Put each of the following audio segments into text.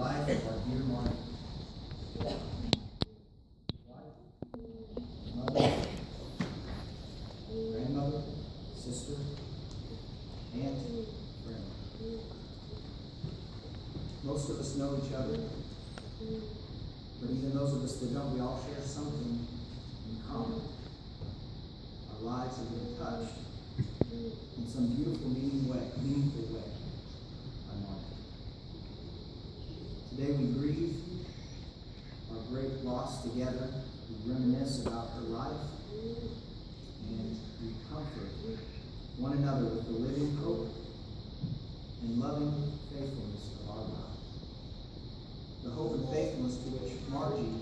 life of our dear Margie. Mother, grandmother, sister, aunt, friend. Most of us know each other, but even those of us that don't, we all share something in common. Our lives have been touched in some beautiful, meaningful way by Margie. Today we grieve our great loss together. We reminisce about her life, and we comfort one another with the living hope and loving faithfulness of our God. The hope and faithfulness to which Margie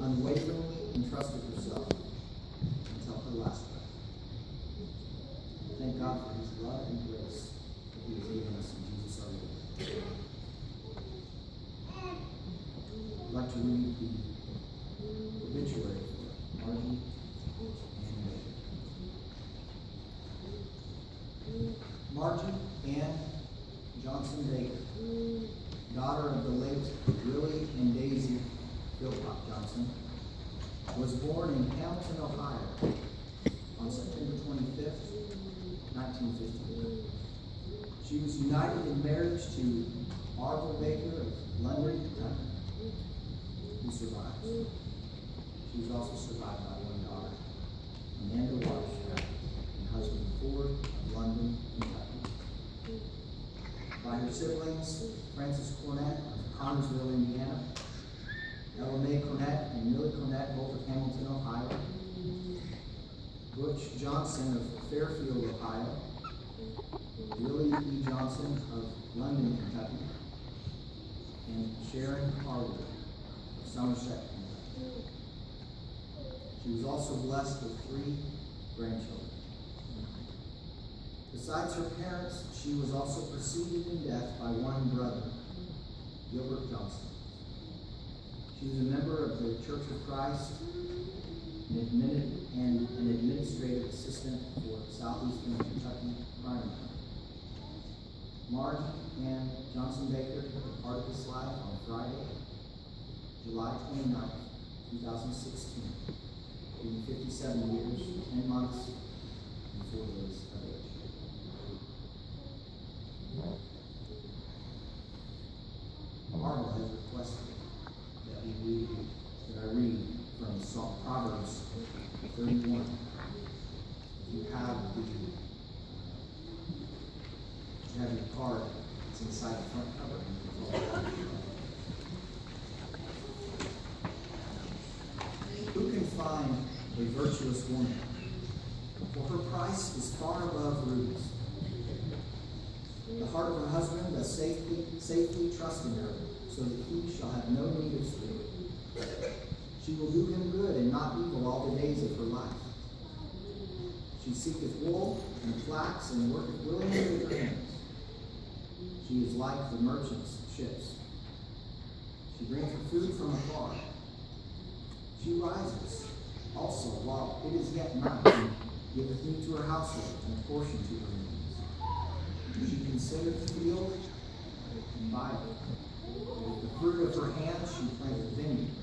unwaveringly entrusted herself until her last breath. Thank God for his love and grace that he has given us in Jesus our Lord. I'd like to read the obituary for Margie and Baker. Margie Ann Johnson Baker, daughter of the late Willie and Daisy Philpott Johnson, was born in Hamilton, Ohio on September 25th, 1915. She was united in marriage to Arthur Baker of London, Kentucky, who survives. She was also survived by one daughter, Amanda Walsh, and husband Ford of London, Kentucky. By her siblings, Francis Cornett of Connersville, Indiana, Ella Mae Cornett and Millie Cornett, both of Hamilton, Ohio, Butch Johnson of Fairfield, Ohio, Willie E. Johnson of London, Kentucky, and Sharon Harwood of Somerset, Kentucky. She was also blessed with 3 grandchildren. Besides her parents, she was also preceded in death by one brother, Gilbert Johnson. She was a member of the Church of Christ and an administrative assistant for Southeastern Kentucky Crime Company. Margie Ann Johnson Baker departed this life on Friday, July 29, 2016, being 57 years, 10 months, and 4 days of age. Margaret has requested that I read from Proverbs 31. If you have your card, it's inside the front cover. Who can find a virtuous woman? For her price is far above rubies. The heart of her husband does safely trust in her, so that he shall have no need of sleep. She will do him good and not evil all the days of her life. She seeketh wool and flax and worketh willingly with her hands. She is like the merchant's ships. She brings her food from afar. She rises also while it is yet night, and giveth meat to her household and a portion to her needs. She considereth the field and buyeth it. With the fruit of her hands she planteth vineyard.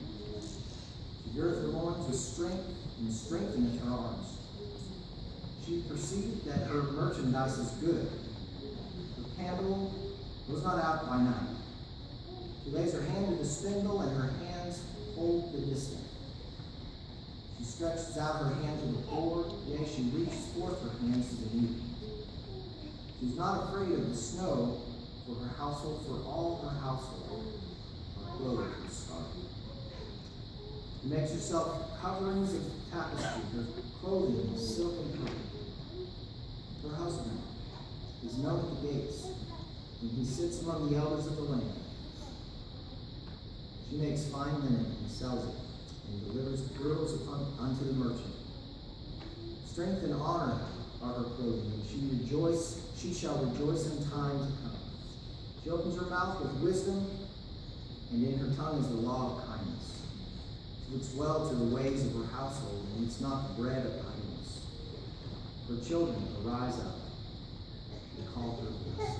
She girdeth her loins with strength and strengtheneth her arms. She perceived that her merchandise is good. Her candle goes not out by night. She lays her hand to the spindle, and her hands hold the distaff. She stretches out her hand to the poor, yea, she reaches forth her hands to the needy. She is not afraid of the snow for her household, for all her household are clothed with scarlet. She makes herself coverings of tapestry, her clothing is silk and purple. Her husband is known at the gates, and he sits among the elders of the land. She makes fine linen and sells it, and delivers the girdles unto the merchant. Strength and honor are her clothing, and she shall rejoice in time to come. She opens her mouth with wisdom, and in her tongue is the law of kindness. She looks well to the ways of her household, and eats not the bread of idleness. Her children arise up, they call her blessed.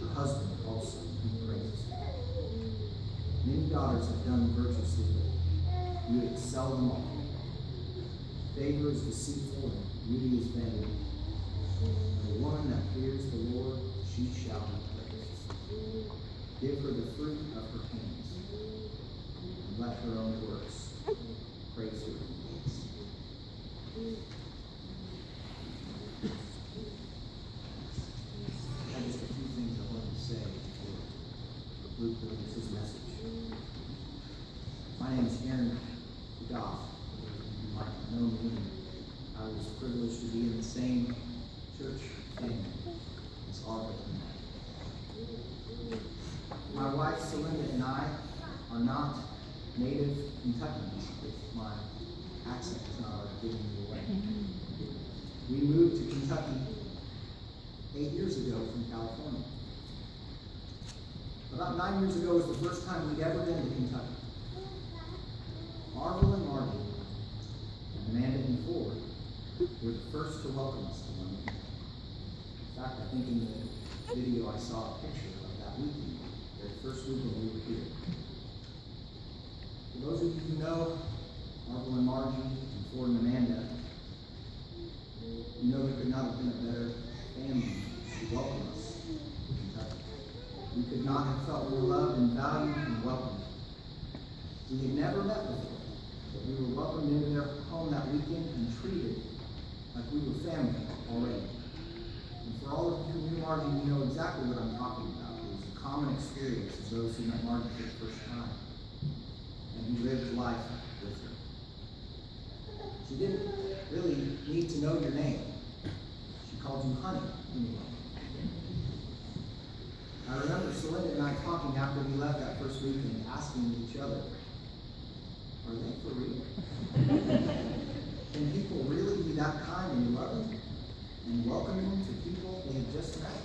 Her husband also he praises daughters have done virtuously, but you excel them all. Favor is deceitful and beauty is vain. And the woman that fears the Lord, she shall be praised. Give her the fruit of her hands, and let her own works praise her. I have just a few things I wanted to say before Luke delivers his message. My name is Aaron Goff. You might not know me. I was privileged to be in the same church family as Arthur and I. My wife Celinda and I are not native Kentuckians, if my accent is not already giving me away. We moved to Kentucky 8 years ago from California. About 9 years ago was the first time we'd ever been to Kentucky. Marvel and Margie, and Amanda and Ford, were the first to welcome us to London. In fact, I think in the video I saw a picture of that weekend, their first weekend we were here. For those of you who know Marvel and Margie and Ford and Amanda, you know there could not have been a better family to welcome us to Kentucky. We could not have felt more loved and valued and welcomed. We had never met before, but we were welcomed into their home that weekend and treated like we were family already. And for all of you who knew Margie, you know exactly what I'm talking about. It was a common experience as those who met Margie for the first time. And who lived life with her. She didn't really need to know your name. She called you honey anyway. I remember Celinda and I talking after we left that first weekend, asking each other, are they for real? Can people really be that kind and loving and welcoming to people they have just met?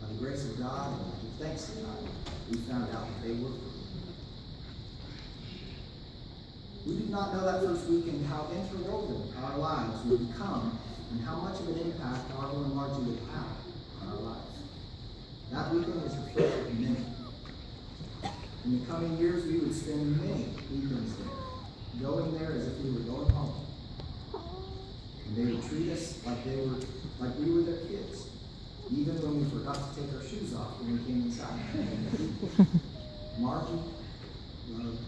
By the grace of God and with thanks to God, we found out that they were for real. We did not know that first weekend how interwoven our lives would become and how much of an impact Marvel and Margie would have on our lives. That weekend was the first of many. In the coming years, we would spend many evenings there, going there as if we were going home. And they would treat us like we were their kids, even when we forgot to take our shoes off when we came inside. Margie loved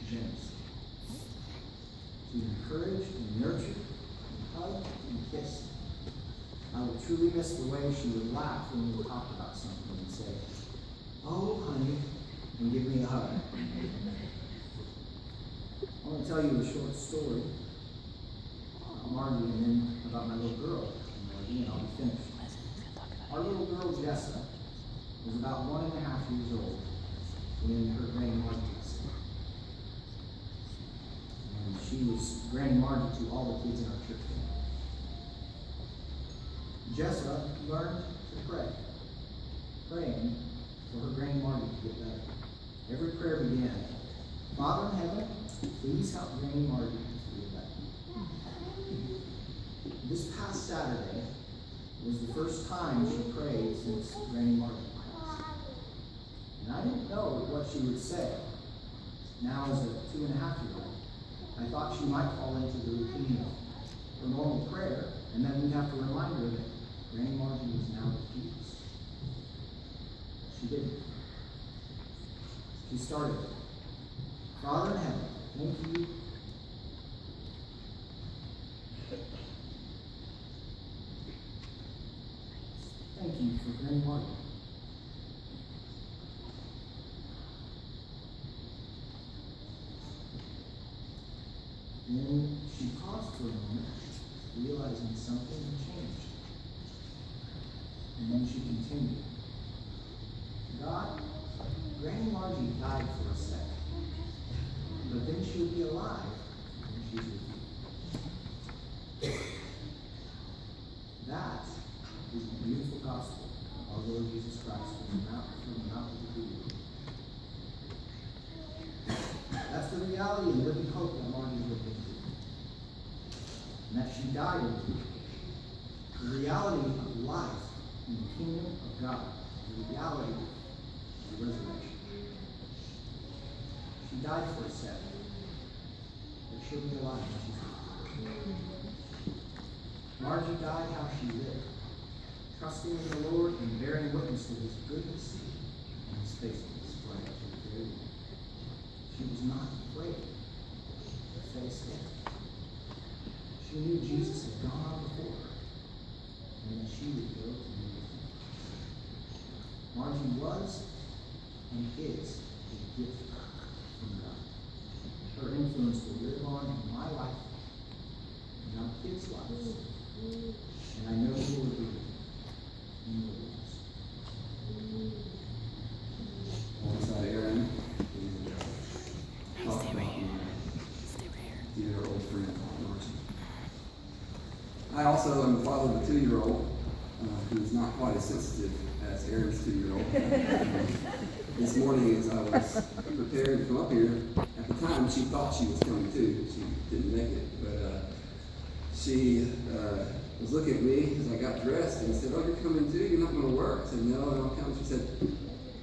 James. She encouraged and nurtured and hugged and kissed. I would truly miss the way she would laugh when we would talk about something and say, "Oh, honey," and give me a hug. I want to tell you a short story about Margie and then about my little girl, Margie, and I'll be finished. Our little girl, Jessa, was about 1.5 years old when her Granny Margie was sick. And she was Granny Margie to all the kids in our church family. Jessa learned to pray, praying for her Granny Margie to get better. Every prayer began, "Father in heaven, please help Granny Margie to get better." This past Saturday was the first time she prayed since Granny Margie passed. And I didn't know what she would say. Now as a 2.5-year-old, I thought she might fall into the routine of her normal prayer, and then we'd have to remind her that Granny Margie was now with Jesus. She didn't. She started, "Father in heaven, thank you." Thank you for Granny Margie. Then she paused for a moment, realizing something had changed. And then she continued, "God, Granny Margie died for a second, but then she'll be alive when she's with you." That is the beautiful gospel of our Lord Jesus Christ from the mouth of the Lord. That's the reality and living hope that Margie lived into. And that she died into. The reality of life in the kingdom of God. The reality the resurrection. She died for a second, but she'll be alive when she's dead. Margie died how she lived, trusting in the Lord and bearing witness to his goodness and his faithfulness right up to the very end. She was not afraid to face death. She knew Jesus had gone on before her, and that she would go to be with him. Margie was and is a gift from God. Her influence will live on in my life, in our kids' lives, and I know he will be in your lives. Alongside Aaron, and talk about my dear old friend, Margie. I also am the father of a 2-year-old who is not quite as sensitive as Aaron's 2-year-old. This morning, as I was preparing to come up here, at the time she thought she was coming too. She didn't make it, but she was looking at me as I got dressed and said, "Oh, you're coming too? You're not going to work?" I said, "No, I don't come." She said,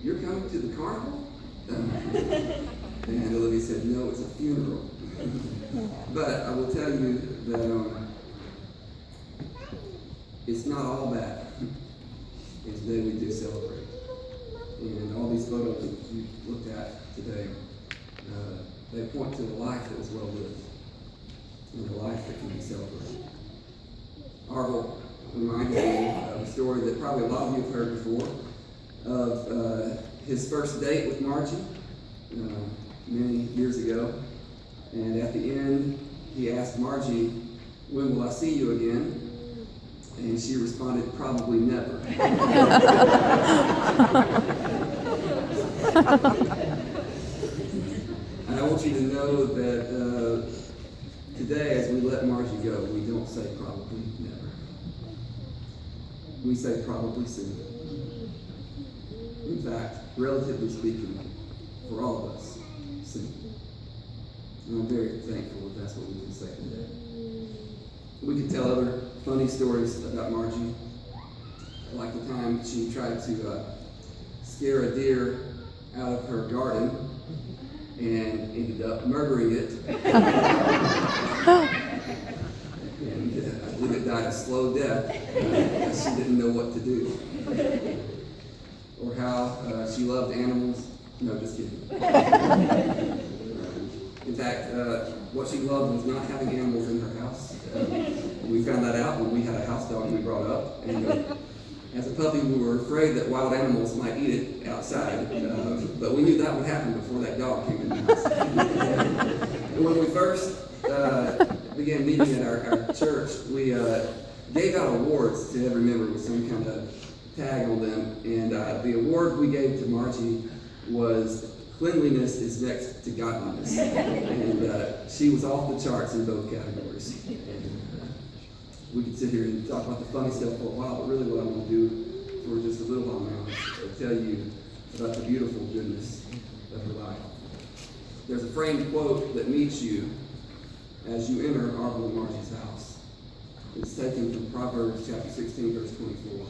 "You're coming to the carnival?" And Olivia said, "No, it's a funeral." But I will tell you that it's not all bad. And today we do celebrate. And all these photos that you looked at today, they point to a life that was well lived and a life that can be celebrated. Arvel reminded me of a story that probably a lot of you have heard before of his first date with Margie many years ago. And at the end, he asked Margie, "When will I see you again?" And she responded, "Probably never." And I want you to know that today, as we let Margie go, we don't say probably never. We say probably soon. In fact, relatively speaking, for all of us, soon. And I'm very thankful that that's what we can say today. We could tell other funny stories about Margie, like the time she tried to scare a deer out of her garden and ended up murdering it. And I believe it died a slow death because she didn't know what to do. Or how she loved animals. No, just kidding. In fact, what she loved was not having animals in her house. We found that out when we had a house dog we brought up. And as a puppy, we were afraid that wild animals might eat it outside. But we knew that would happen before that dog came in the house. And when we first began meeting at our church, we gave out awards to every member with some kind of tag on them. And the award we gave to Margie was "Cleanliness is next to godliness." And she was off the charts in both categories. We could sit here and talk about the funny stuff for a while, but really what I want to do for just a little while now is tell you about the beautiful goodness of her life. There's a framed quote that meets you as you enter Arvel and Margie's house. It's taken from Proverbs chapter 16, verse 24.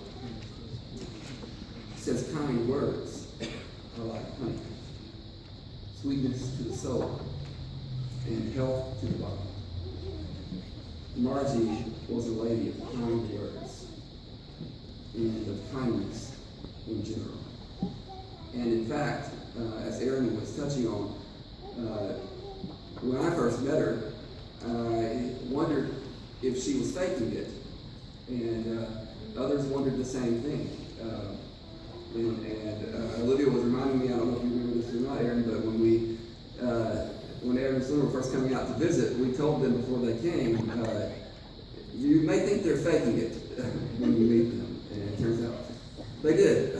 It says, "Kind words are like honey, sweetness to the soul, and health to the body." Margie was a lady of kind words and of kindness in general. And in fact, as Aaron was touching on, when I first met her, I wondered if she was faking it. And others wondered the same thing. And Olivia was reminding me, I don't know if you remember this or not, Aaron, but when Aaron and Slim were first coming out to visit, we told them before they came, you may think they're faking it when you meet them. And it turns out they did.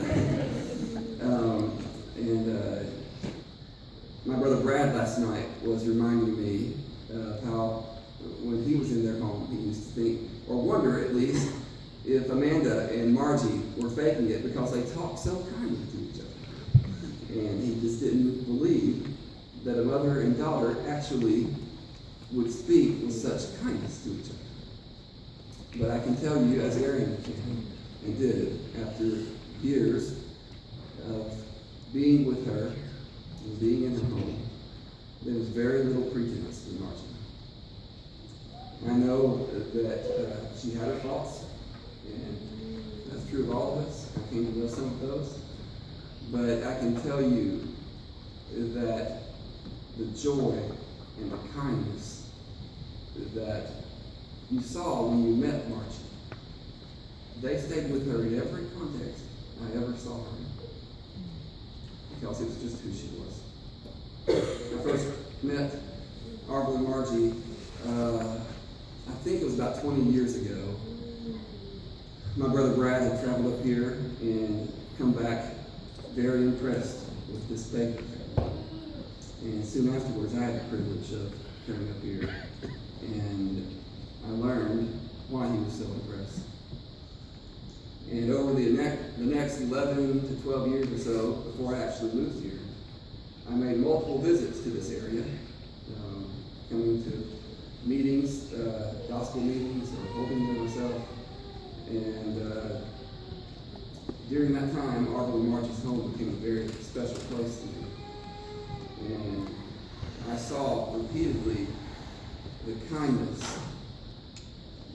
My brother Brad last night was reminding me of how when he was in their home, he used to think, or wonder at least, if Amanda and Margie were faking it because they talked so kindly to each other. And he just didn't believe that a mother and daughter actually would speak with such kindness to each other. But I can tell you, as Aaron can and did, after years of being with her and being in her home, there was very little pretense in Margie. I know that she had her faults, and that's true of all of us. I came to know some of those. But I can tell you that the joy and the kindness that you saw when you met Margie, they stayed with her in every context I ever saw her in. Because it was just who she was. I first met Arvel and Margie, I think it was about 20 years ago. My brother Brad had traveled up here and come back very impressed with this faith. And soon afterwards, I had the privilege of coming up here, and I learned why he was so impressed. And over the next 11 to 12 years or so, before I actually moved here, I made multiple visits to this area, coming to meetings, gospel meetings, or holding them myself. And during that time, Arvel and Margie's home became a very special place to me. And I saw repeatedly the kindness,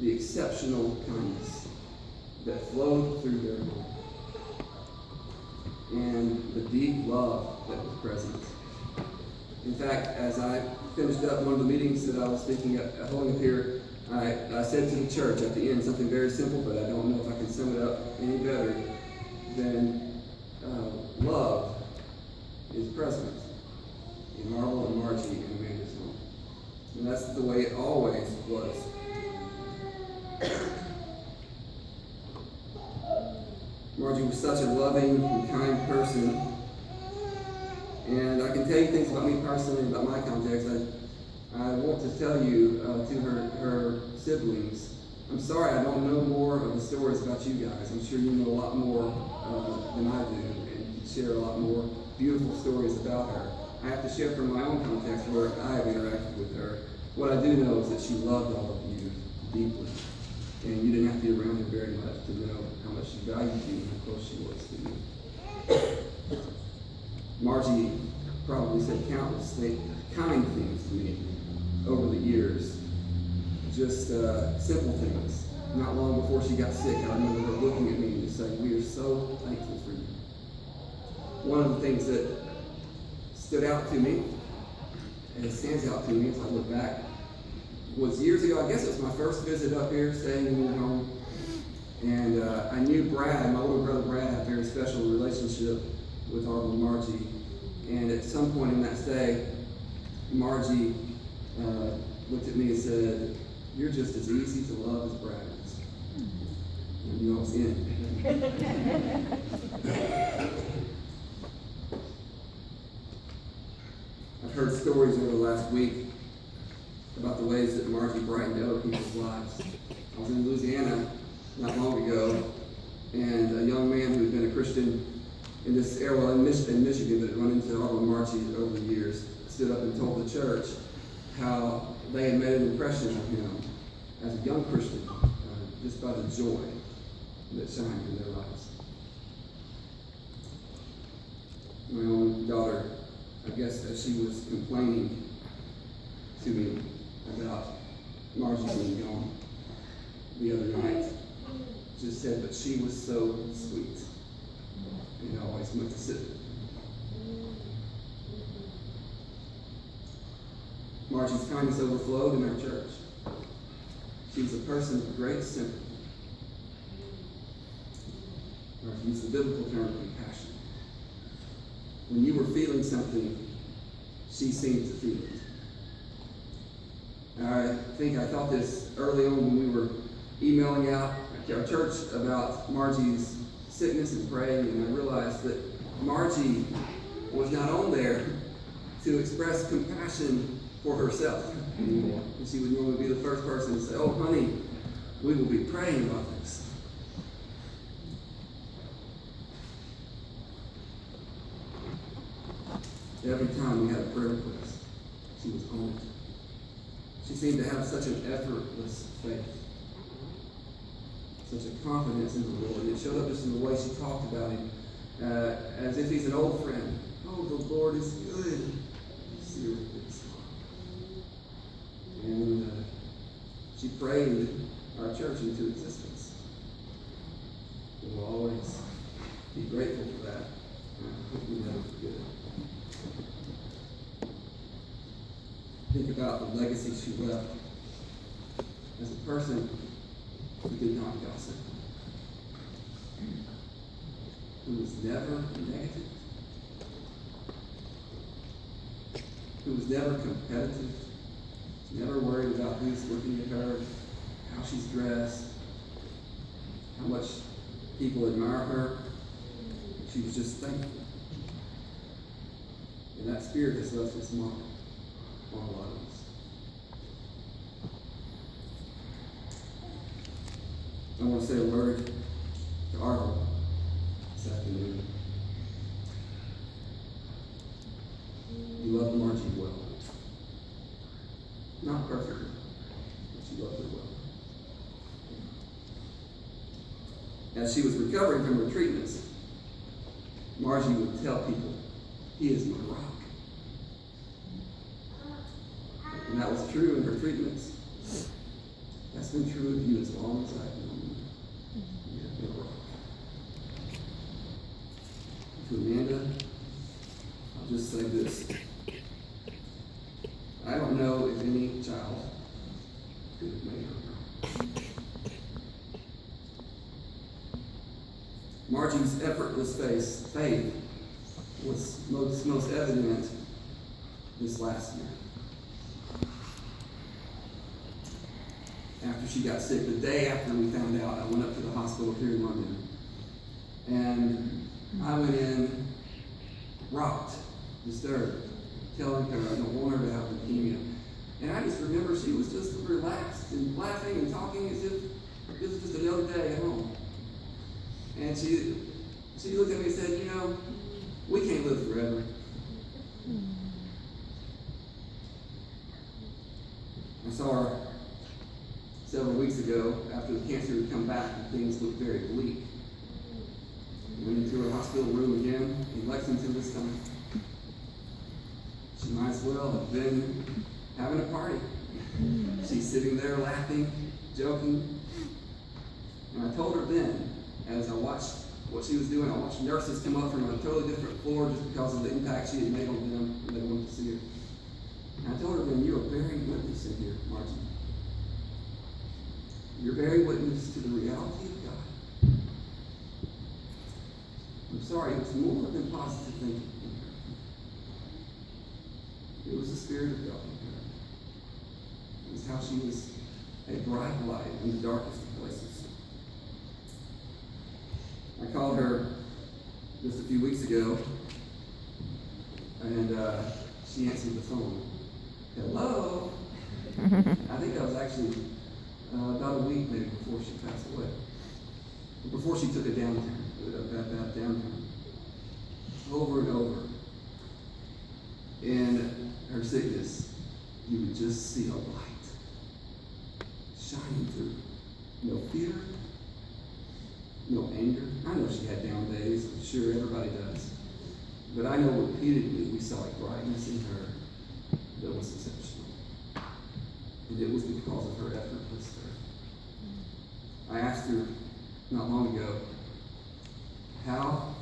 the exceptional kindness that flowed through their home, and the deep love that was present. In fact, as I finished up one of the meetings that I was speaking at holding up here, I said to the church at the end something very simple, but I don't know if I can sum it up any better than love is present in Arvel and Margie and Amanda's home. And that's the way it always was. Margie was such a loving and kind person. And I can tell you things about me personally, about my context. I want to tell you to her siblings, I'm sorry I don't know more of the stories about you guys. I'm sure you know a lot more than I do, and you share a lot more beautiful stories about her. I have to share from my own context where I have interacted with her. What I do know is that she loved all of you deeply, and you didn't have to be around her very much to know how much she valued you and how close she was to you. Margie probably said countless kind things to me over the years. Just simple things. Not long before she got sick, I remember her looking at me and just saying, "We are so thankful for you." One of the things that stood out to me, and it stands out to me as I look back, was years ago. I guess it was my first visit up here, staying in your home. And I knew Brad, my older brother Brad, had a very special relationship with Arvel and Margie. And at some point in that stay, Margie looked at me and said, "You're just as easy to love as Brad is." And I knew I was in. I've heard stories over the last week about the ways that Margie brightened other people's lives. I was in Louisiana not long ago, and a young man who had been a Christian in this area, well, in Michigan, but had run into Arvel and Margie over the years, stood up and told the church how they had made an impression on him as a young Christian, just by the joy that shined in their lives. My own daughter, I guess, as she was complaining to me about Margie being gone the other night, just said, "But she was so sweet." And I always went to sit. Margie's kindness overflowed in our church. She was a person of great sympathy. Or to use the biblical term, compassion. When you were feeling something, she seemed to feel it. I think I thought this early on when we were emailing out our church about Margie's sickness and praying, and I realized that Margie was not on there to express compassion for herself anymore. And she would normally be the first person to say, "Oh, honey, we will be praying about this." Every time we had a prayer request, she was on it. She seemed to have such an effortless faith, such a confidence in the Lord. And it showed up just in the way she talked about Him, as if he's an old friend. Oh, the Lord is good. You see her with a big smile. And she prayed our church into existence. We'll always be grateful for that. And I hope we never forget it. Think about the legacy she left as a person who did not gossip, who was never negative, who was never competitive, never worried about who's looking at her, how she's dressed, how much people admire her. She was just thankful. And that spirit has left its mark on a lot of us. I want to say a word to Arvo this afternoon. You loved Margie well. Not perfectly, but you loved her well. As she was recovering from her treatments, Margie would tell people, "He is my rock." And that was true in her treatments. That's been true of you as long as I've known you. You have been a rock. To Amanda, I'll just say this. I don't know if any child could have made her rock. Margie's effortless faith was most evident this last year. After she got sick, the day after we found out, I went up to the hospital here in London. And I went in rocked, disturbed, telling her I don't want her to have leukemia. And I just remember she was just relaxed and laughing and talking as if this was just another day at home. And she looked at me and said, we can't live forever. I saw her several weeks ago after the cancer had come back and things looked very bleak. Went into her hospital room again in Lexington this time. She might as well have been having a party. She's sitting there laughing, joking. And I told her then, as I watched what she was doing, I watched nurses come up from a totally different floor just because of the impact she had made on them when they wanted to see her. And I told her then, you are bearing witness in here, Margie. You're bearing witness to the reality of God. I'm sorry, it was more than positive thinking in her. It was the Spirit of God in her. It was how she was a bright light in the darkest of places. I called her just a few weeks ago, and she answered the phone. Hello? I think that was actually about a week maybe before she passed away. Before she took a downturn, that downturn. Over and over. In her sickness, you would just see a light shining through. No fear, no anger. I know she had down days, I'm sure everybody does. But I know repeatedly we saw a brightness in her that was exceptional. And it was because of her effortless faith. I asked her not long ago, how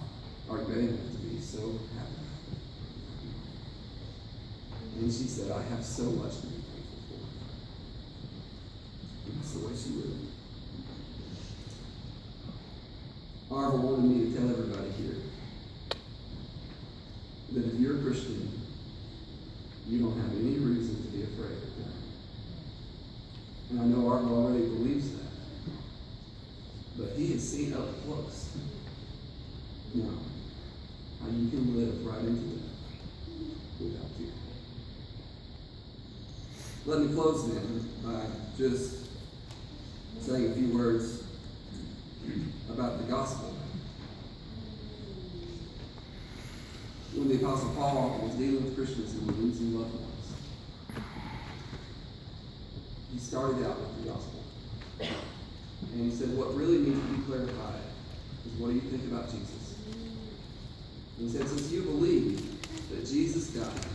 are you able to be so happy? And she said, I have so much to be thankful for. And that's the way she lived. Arva wanted me to tell everybody here that if you're a Christian, you don't have any reason to be afraid of God. And I know Arva already believes that. But he has seen up close now how you can live right into that without fear. Let me close then by just saying a few words about the gospel. When the Apostle Paul was dealing with Christians who were losing loved ones, he started out with the gospel. And he said, what really needs to be clarified is, what do you think about Jesus? He said, since you believe that Jesus died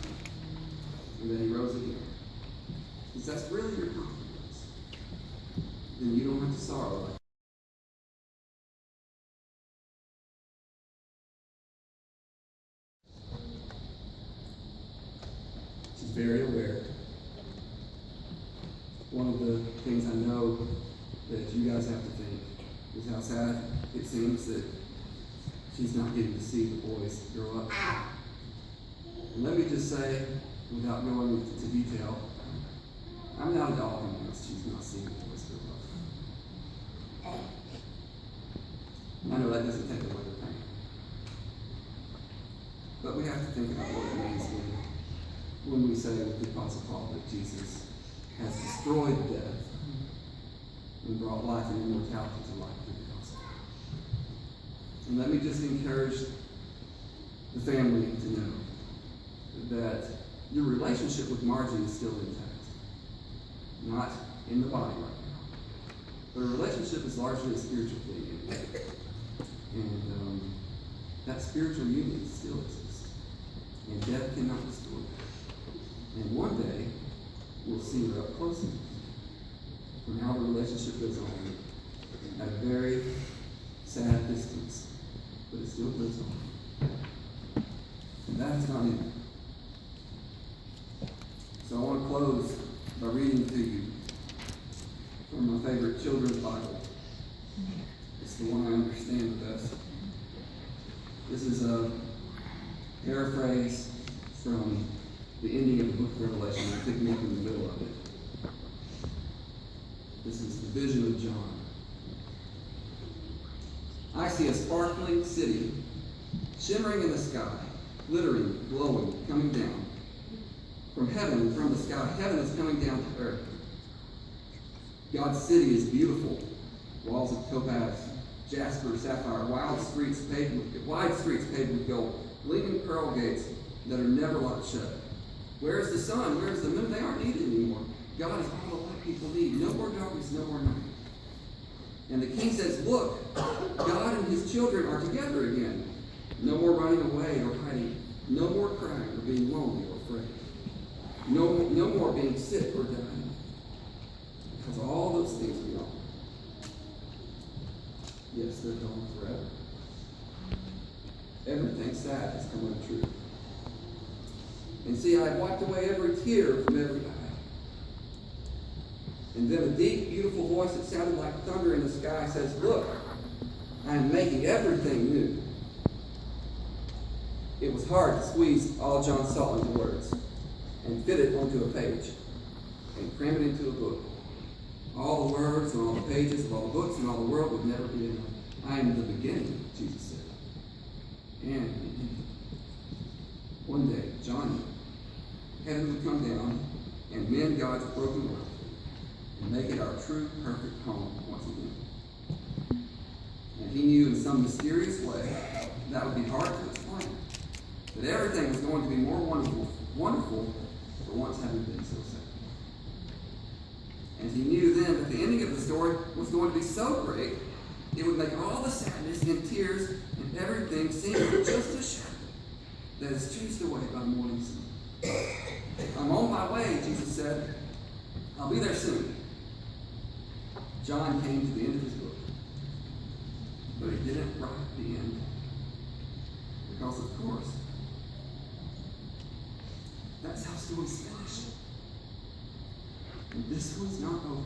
and that he rose again, since that's really your confidence, then you don't have to sorrow like she's very aware. One of the things I know that you guys have to think is how sad it seems that she's not getting to see the boys grow up. And let me just say, without going into detail, I'm not at all convinced she's not seeing the boys grow up. I know that doesn't take away the pain. But we have to think about what it means when we say with the Apostle Paul that Jesus has destroyed death and brought life and immortality to life through the gospel. And let me just encourage the family to know that your relationship with Margie is still intact. Not in the body right now. But a relationship is largely a spiritual thing. And that spiritual union still exists. And death cannot destroy that. And one day, we'll see her up close enough. For now, the relationship goes on at a very sad distance, but it still goes on. And that is not it. So I want to close by reading to you from my favorite children's Bible. It's the one I understand the best. This is a paraphrase from the ending of the book of Revelation. I'm picking up in the middle of it. This is the vision of John. I see a sparkling city, shimmering in the sky, glittering, glowing, coming down. From heaven, from the sky, heaven is coming down to earth. God's city is beautiful. Walls of topaz, jasper, sapphire, wide streets paved with gold, gleaming pearl gates that are never locked shut. Where is the sun? Where is the moon? They aren't needed anymore. God is all the light people need. No more darkness, no more night. And the king says, look, God and his children are together again. No more running away or hiding. No more crying or being lonely or afraid. No more being sick or dying. Because all those things are gone. Yes, they're gone forever. Everything sad has come untrue. And see, I have wiped away every tear from every eye. And then a deep, beautiful voice that sounded like thunder in the sky says, look, I am making everything new. It was hard to squeeze all John saw into words and fit it onto a page and cram it into a book. All the words and all the pages of all the books and all the world would never be enough. I am the beginning, Jesus said. And one day, John knew heaven would come down and mend God's broken world and make it our true, perfect home once again. And he knew in some mysterious way that would be hard to explain. That everything was going to be more wonderful for once having been so sad. And he knew then that the ending of the story was going to be so great, it would make all the sadness and tears and everything seem just a shadow that is chased away by the morning sun. I'm on my way, Jesus said. I'll be there soon. John came to the end of his book. But he didn't write the end. Because, of course, that's how stories finish. And this one's not over.